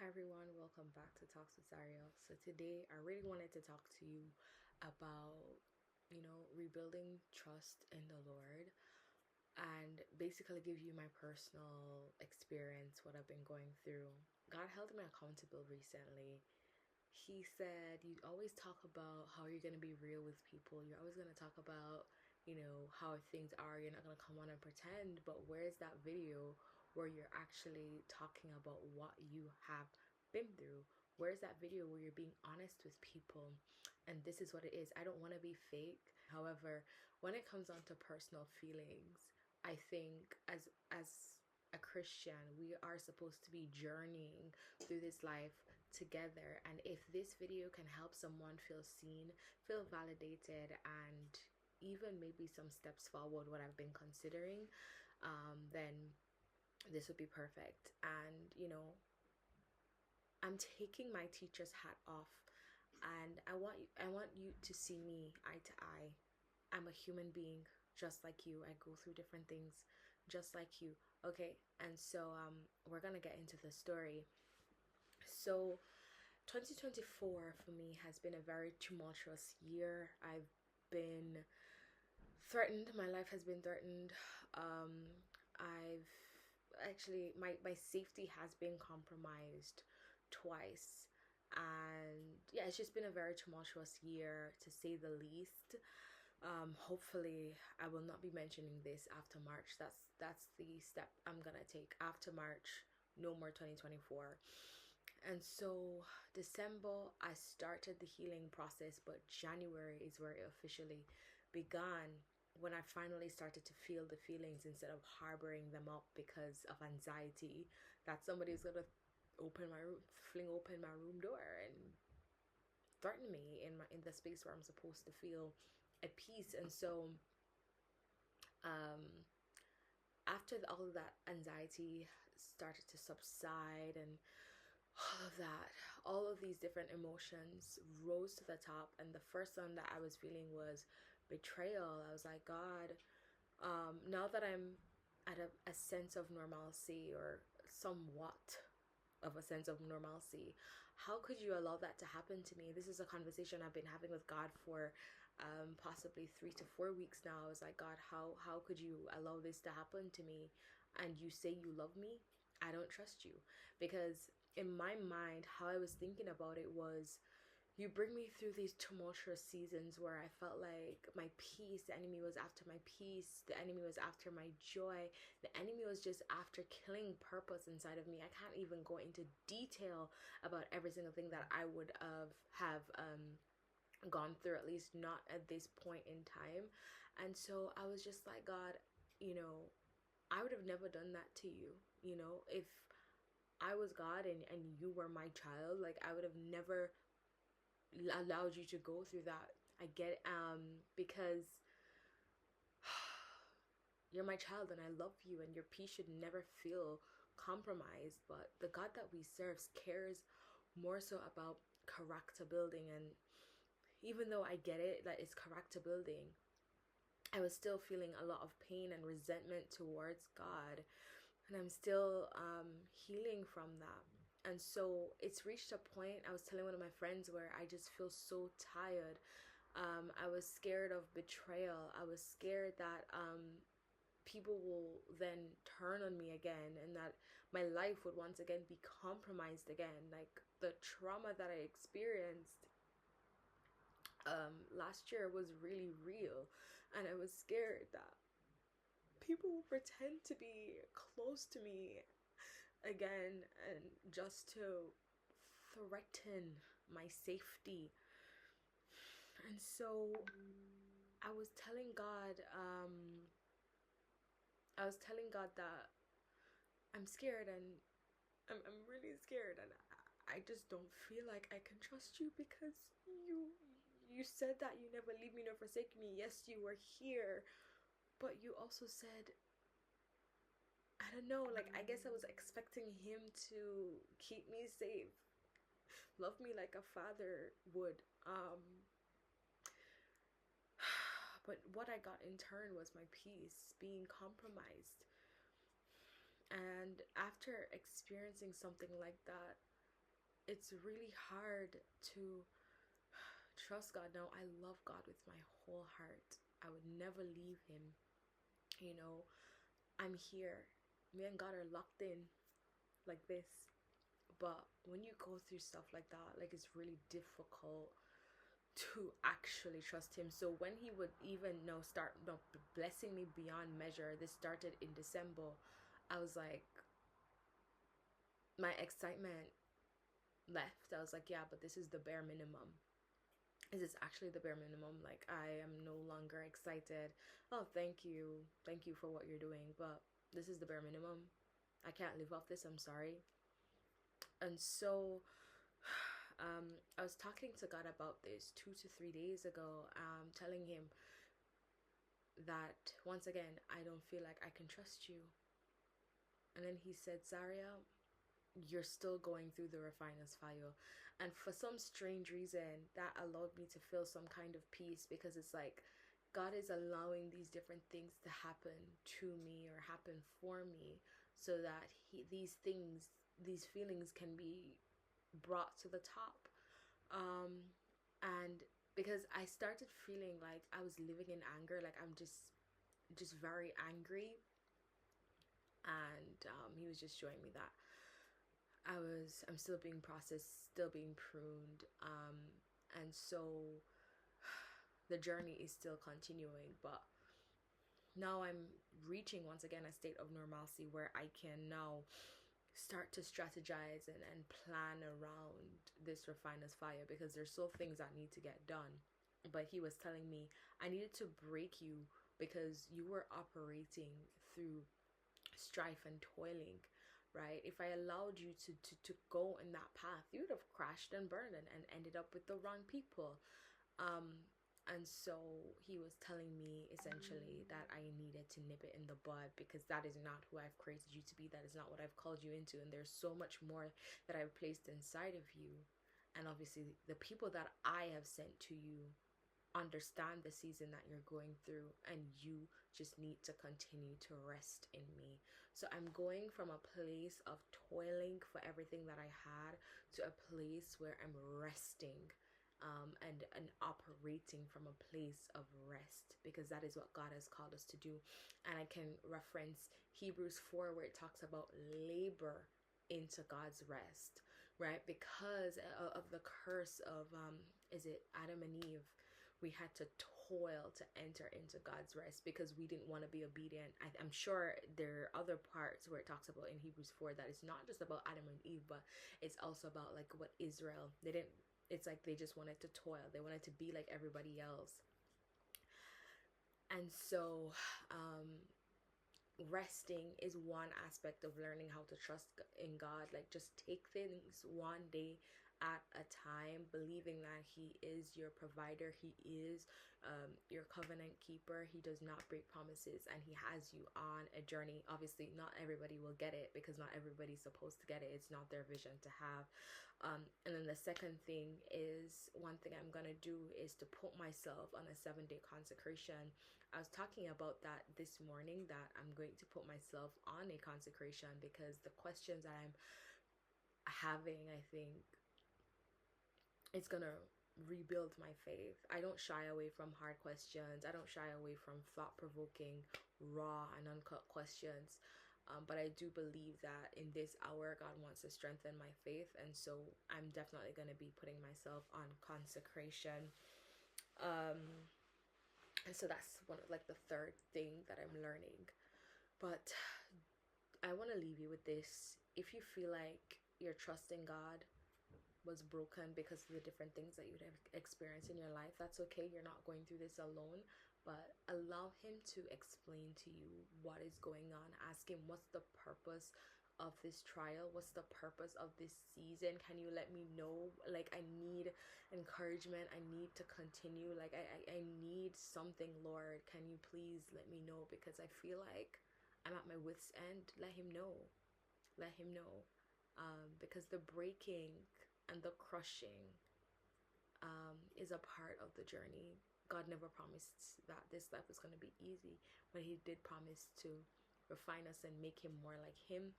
Hi everyone, welcome back to Talks with Zharia. So today I really wanted to talk to you about, rebuilding trust in the Lord and basically give you my personal experience, what I've been going through. God held me accountable recently. He said, you always talk about how you're going to be real with people. You're always going to talk about, how things are. You're not going to come on and pretend, but where's that video where you're actually talking about what you have been through? Where's that video where you're being honest with people? And this is what it is. I don't want to be fake. However, when it comes on to personal feelings, I think as a Christian, we are supposed to be journeying through this life together. And if this video can help someone feel seen, feel validated, and even maybe some steps forward what I've been considering, then this would be perfect. And I'm taking my teacher's hat off, and I want you to see me eye to eye. I'm a human being just like you. I go through different things just like you. Okay, and so we're gonna get into the story. So 2024 for me has been a very tumultuous year. I've been threatened. My life has been threatened. I've actually my safety has been compromised twice. And yeah, it's just been a very tumultuous year to say the least. Hopefully I will not be mentioning this after March. That's the step I'm gonna take after March. No more 2024. And so December I started the healing process, but January is where it officially began, when I finally started to feel the feelings instead of harboring them up because of anxiety that somebody's gonna fling open my room door and threaten me in the space where I'm supposed to feel at peace. And so um after all of that anxiety started to subside, and all of that, all of these different emotions rose to the top, and the first one that I was feeling was betrayal. I was like, God, now that I'm at a sense of normalcy, or somewhat of a sense of normalcy, how could you allow that to happen to me? This is a conversation I've been having with God for possibly 3 to 4 weeks now. I was like, God, how could you allow this to happen to me? And you say you love me? I don't trust you. Because in my mind, how I was thinking about it was, you bring me through these tumultuous seasons where I felt like my peace, the enemy was after my peace, the enemy was after my joy, the enemy was just after killing purpose inside of me. I can't even go into detail about every single thing that I would have gone through, at least not at this point in time. And so I was just like, God, I would have never done that to you. If I was God and you were my child, like, I would have never allowed you to go through that. I get because you're my child and I love you, and your peace should never feel compromised. But the God that we serve cares more so about character building. And even though I get it that it's character building, I was still feeling a lot of pain and resentment towards God, and I'm still healing from that. And so it's reached a point, I was telling one of my friends, where I just feel so tired. I was scared of betrayal. I was scared that people will then turn on me again, and that my life would once again be compromised again. Like, the trauma that I experienced last year was really real, and I was scared that people will pretend to be close to me again, and just to threaten my safety. And so I was telling God, that I'm scared, and I'm really scared, and I just don't feel like I can trust you, because you said that you never leave me nor forsake me. Yes, you were here, but you also said, I don't know, like, I guess I was expecting him to keep me safe, love me like a father would. But what I got in turn was my peace being compromised. And after experiencing something like that, it's really hard to trust God. Now, I love God with my whole heart. I would never leave him. You know, I'm here. Me and God are locked in like this. But when you go through stuff like that, like, it's really difficult to actually trust him. So when he would even start blessing me beyond measure, this started in December, I was like, my excitement left. I was like, yeah, but this is the bare minimum. Is this actually the bare minimum? Like, I am no longer excited. Oh, thank you for what you're doing, but this is the bare minimum. I can't live off this, I'm sorry. And so I was talking to God about this 2 to 3 days ago, telling him that once again, I don't feel like I can trust you. And then he said, Zharia, you're still going through the refiner's fire. And for some strange reason, that allowed me to feel some kind of peace, because it's like God is allowing these different things to happen to me or happen for me, so that these feelings can be brought to the top. And because I started feeling like I was living in anger, like I'm just very angry. And he was just showing me that I'm still being processed, still being pruned, and so the journey is still continuing. But now I'm reaching once again a state of normalcy where I can now start to strategize and plan around this refiner's fire, because there's still things that need to get done. But he was telling me I needed to break you because you were operating through strife and toiling, right? If I allowed you to go in that path, you would have crashed and burned and ended up with the wrong people. And so he was telling me essentially that I needed to nip it in the bud, because that is not who I've created you to be. That is not what I've called you into. And there's so much more that I've placed inside of you. And obviously the people that I have sent to you understand the season that you're going through, and you just need to continue to rest in me. So I'm going from a place of toiling for everything that I had to a place where I'm resting, and operating from a place of rest, because that is what God has called us to do. And I can reference Hebrews 4, where it talks about labor into God's rest, right? Because of the curse of is it Adam and Eve? We had to toil to enter into God's rest because we didn't want to be obedient. I'm sure there are other parts where it talks about in Hebrews 4 that it's not just about Adam and Eve, but it's also about like what Israel, it's like they just wanted to toil. They wanted to be like everybody else. And so resting is one aspect of learning how to trust in God. Like, just take things one day at a time, believing that he is your provider, he is your covenant keeper, he does not break promises, and he has you on a journey. Obviously not everybody will get it, because not everybody's supposed to get it. It's not their vision to have. And then the second thing is, one thing I'm gonna do is to put myself on a 7-day consecration. I was talking about that this morning, that I'm going to put myself on a consecration, because the questions that I'm having, I think it's gonna rebuild my faith. I don't shy away from hard questions. I don't shy away from thought-provoking, raw and uncut questions. But I do believe that in this hour, God wants to strengthen my faith. And so I'm definitely going to be putting myself on consecration. And so that's one of like the third thing that I'm learning. But I want to leave you with this. If you feel like your trust in God was broken because of the different things that you'd have experienced in your life, that's okay. You're not going through this alone, but allow him to explain to you what is going on. Ask him, what's the purpose of this trial? What's the purpose of this season? Can you let me know? Like, I need encouragement. I need to continue. Like, I need something, Lord. Can you please let me know? Because I feel like I'm at my wit's end. Let him know. Let him know. Because the breaking and the crushing is a part of the journey. God never promised that this life was going to be easy, but he did promise to refine us and make him more like him.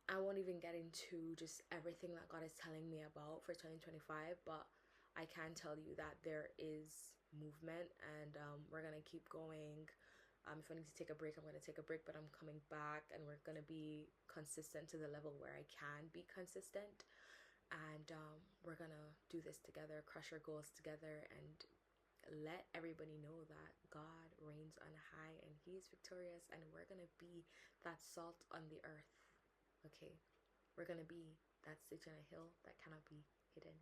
I won't even get into just everything that God is telling me about for 2025, but I can tell you that there is movement, and we're gonna keep going. If I need to take a break, I'm gonna take a break, but I'm coming back, and we're gonna be consistent to the level where I can be consistent. And we're gonna do this together, crush our goals together, and let everybody know that God reigns on high and He is victorious, and we're gonna be that salt on the earth. Okay, we're gonna be that stitch on a hill that cannot be hidden.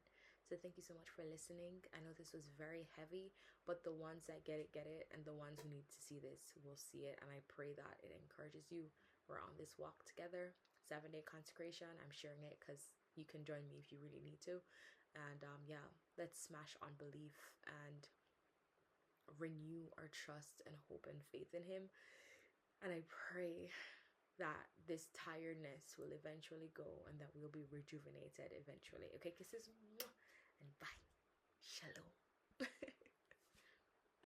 So thank you so much for listening. I know this was very heavy, but the ones that get it, and the ones who need to see this will see it. And I pray that it encourages you. We're on this walk together, 7-day consecration. I'm sharing it because you can join me if you really need to. And yeah, let's smash unbelief and renew our trust and hope and faith in Him. And I pray that this tiredness will eventually go and that we'll be rejuvenated eventually. Okay, kisses and bye. Shalom.